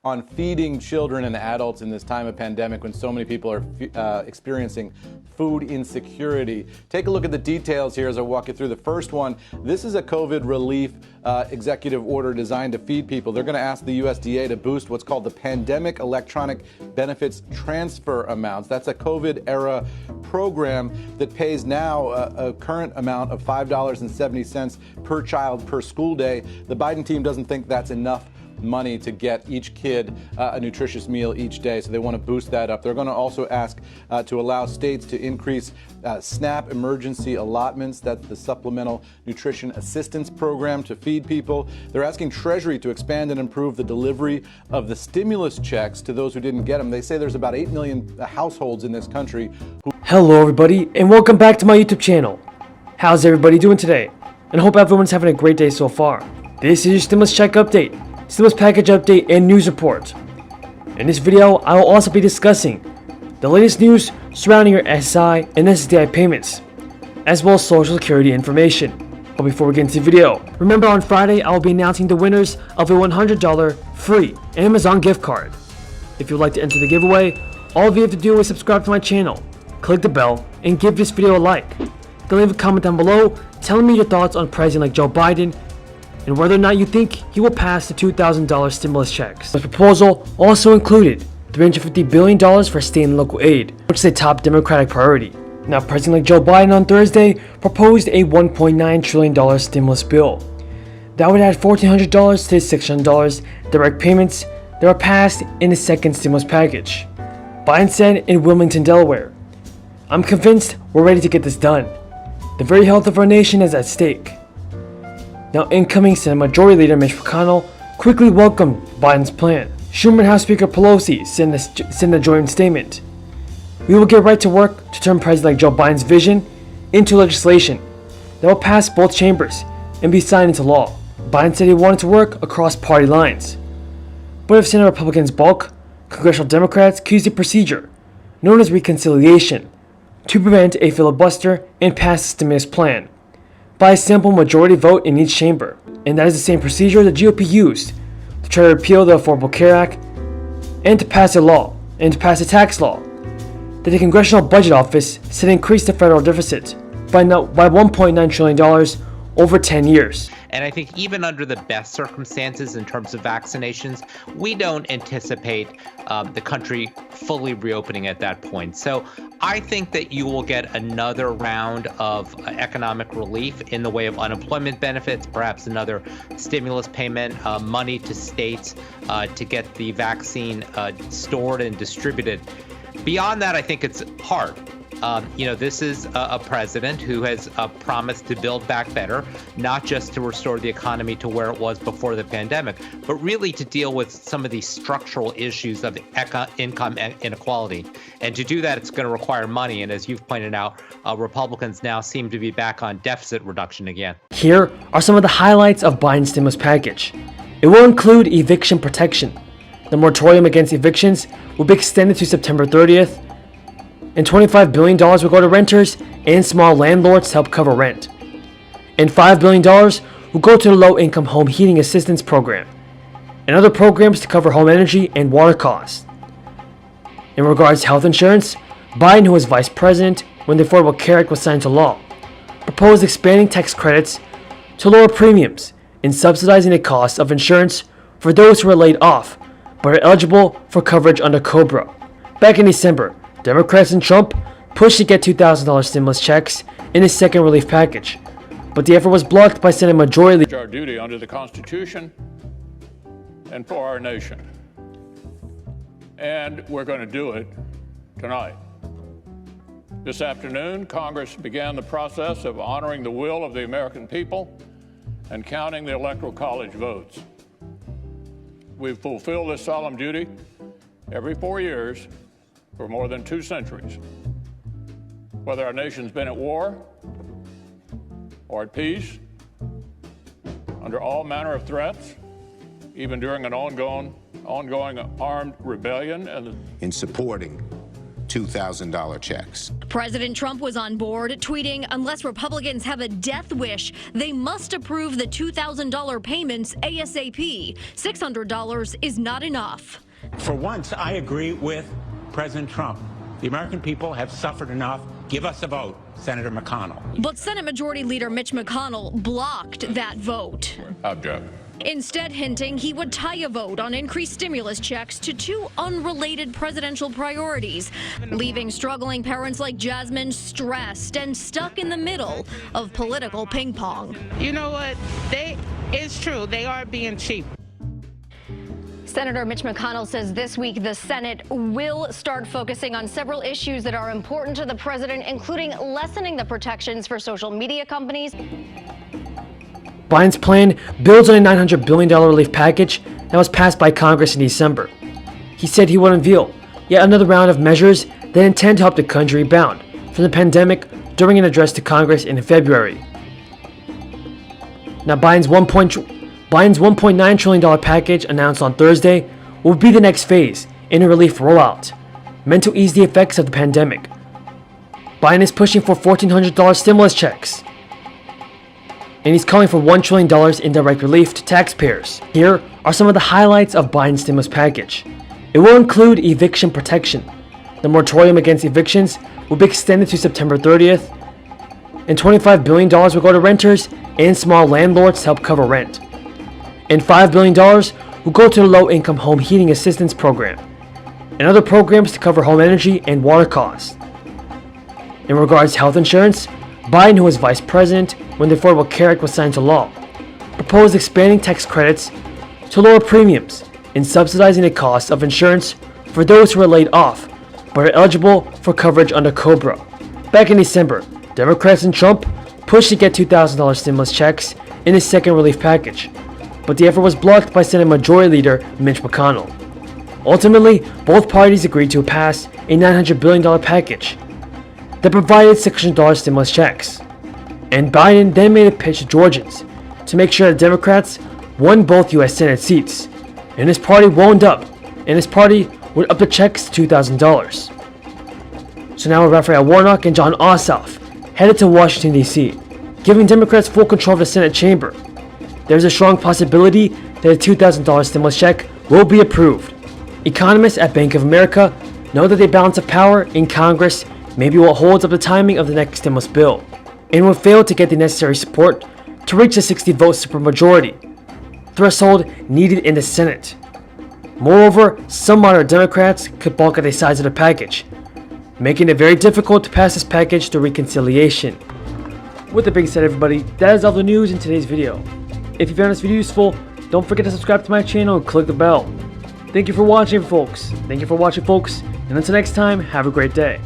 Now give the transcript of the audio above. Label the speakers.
Speaker 1: on feeding children and adults in this time of pandemic when so many people are experiencing food insecurity. Take a look at the details here as I walk you through. The first one, this is a COVID relief executive order designed to feed people. They're going to ask the USDA to boost what's called the Pandemic Electronic Benefits Transfer Amounts. That's a COVID-era program that pays now a current amount of $5.70 per child per school day. The Biden team doesn't think that's enough money to get each kid a nutritious meal each day, so they want to boost that up. They're going to also ask to allow states to increase SNAP emergency allotments. That's the Supplemental Nutrition Assistance Program to feed people. They're asking Treasury to expand and improve the delivery of the stimulus checks to those who didn't get them. They say there's about 8 million households in this country who...
Speaker 2: Hello everybody, and welcome back to my YouTube channel. How's everybody doing today? And I hope everyone's having a great day so far. This is your stimulus check update, stimulus package update, and news report. In this video, I will also be discussing the latest news surrounding your SSI and SSDI payments, as well as Social Security information. But before we get into the video, remember on Friday I will be announcing the winners of a $100 free Amazon gift card. If you would like to enter the giveaway, all you have to do is subscribe to my channel, click the bell, and give this video a like. Then leave a comment down below telling me your thoughts on President-elect Joe Biden and whether or not you think he will pass the $2,000 stimulus checks. The proposal also included $350 billion for state and local aid, which is a top Democratic priority. Now, President-elect Joe Biden on Thursday proposed a $1.9 trillion stimulus bill. That would add $1,400 to the $600 direct payments that were passed in the second stimulus package. Biden said in Wilmington, Delaware, "I'm convinced we're ready to get this done. The very health of our nation is at stake." Now, incoming Senate Majority Leader Mitch McConnell quickly welcomed Biden's plan. Schumer and House Speaker Pelosi sent a joint statement. "We will get right to work to turn President-elect Joe Biden's vision into legislation that will pass both chambers and be signed into law." Biden said he wanted to work across party lines. But if Senate Republicans balk, congressional Democrats could use the procedure known as reconciliation to prevent a filibuster and pass the stimulus plan by a simple majority vote in each chamber. And that is the same procedure the GOP used to try to repeal the Affordable Care Act and to pass a law, and to pass a tax law that the Congressional Budget Office said increased the federal deficit by $1.9 trillion over 10 years.
Speaker 3: And I think even under the best circumstances in terms of vaccinations, we don't anticipate the country fully reopening at that point. So I think that you will get another round of economic relief in the way of unemployment benefits, perhaps another stimulus payment, money to states to get the vaccine stored and distributed. Beyond that, I think it's hard. This is a president who has promised to build back better, not just to restore the economy to where it was before the pandemic, but really to deal with some of these structural issues of income inequality. And to do that, it's going to require money. And as you've pointed out, Republicans now seem to be back on deficit reduction again.
Speaker 2: Here are some of the highlights of Biden's stimulus package. It will include eviction protection. The moratorium against evictions will be extended to September 30th. And $25 billion will go to renters and small landlords to help cover rent. And $5 billion will go to the Low-Income Home Heating Assistance Program and other programs to cover home energy and water costs. In regards to health insurance, Biden, who was vice president when the Affordable Care Act was signed into law, proposed expanding tax credits to lower premiums and subsidizing the cost of insurance for those who are laid off but are eligible for coverage under COBRA. Back in December, Democrats and Trump pushed to get $2,000 stimulus checks in his second relief package, but the effort was blocked by Senate Majority Leader.
Speaker 4: Our duty under the Constitution and for our nation. And we're going to do it tonight. This afternoon, Congress began the process of honoring the will of the American people and counting the Electoral College votes. We've fulfilled this solemn duty every 4 years for more than 2 centuries. Whether our nation's been at war or at peace, under all manner of threats, even during an ongoing armed rebellion.
Speaker 5: In supporting $2,000 checks. President Trump was on board, tweeting, "Unless Republicans have a death wish, they must approve the $2,000 payments ASAP. $600 is not enough."
Speaker 6: For once, I agree with President Trump. The American people have suffered enough. Give us a vote, Senator McConnell.
Speaker 5: But Senate Majority Leader Mitch McConnell blocked that vote.
Speaker 4: Object.
Speaker 5: Instead, hinting he would tie a vote on increased stimulus checks to two unrelated presidential priorities, leaving struggling parents like Jasmine stressed and stuck in the middle of political ping pong.
Speaker 7: You know what? It's true. They are being cheap.
Speaker 5: Senator Mitch McConnell says this week the Senate will start focusing on several issues that are important to the president, including lessening the protections for social media companies.
Speaker 2: Biden's plan builds on a $900 billion relief package that was passed by Congress in December. He said he would unveil yet another round of measures that intend to help the country rebound from the pandemic during an address to Congress in February. Now, Biden's $1.9 trillion package announced on Thursday will be the next phase in a relief rollout, meant to ease the effects of the pandemic. Biden is pushing for $1,400 stimulus checks, and he's calling for $1 trillion in direct relief to taxpayers. Here are some of the highlights of Biden's stimulus package. It will include eviction protection. The moratorium against evictions will be extended to September 30th, and $25 billion will go to renters and small landlords to help cover rent. And $5 billion will go to the Low-Income Home Heating Assistance Program and other programs to cover home energy and water costs. In regards to health insurance, Biden, who was vice president when the Affordable Care Act was signed into law, proposed expanding tax credits to lower premiums and subsidizing the cost of insurance for those who are laid off but are eligible for coverage under COBRA. Back in December, Democrats and Trump pushed to get $2,000 stimulus checks in his second relief package, but the effort was blocked by Senate Majority Leader Mitch McConnell. Ultimately, both parties agreed to pass a $900 billion package that provided $600 stimulus checks. And Biden then made a pitch to Georgians to make sure that Democrats won both U.S. Senate seats, and his party wound up, and his party would up the checks to $2,000. So now Raphael Warnock and John Ossoff headed to Washington, D.C., giving Democrats full control of the Senate chamber. There's a strong possibility that a $2,000 stimulus check will be approved. Economists at Bank of America know that the balance of power in Congress may be what holds up the timing of the next stimulus bill, and will fail to get the necessary support to reach the 60-vote supermajority threshold needed in the Senate. Moreover, some moderate Democrats could balk at the size of the package, making it very difficult to pass this package through reconciliation. With that being said, everybody, that is all the news in today's video. If you found this video useful, don't forget to subscribe to my channel and click the bell. Thank you for watching, folks. And until next time, have a great day.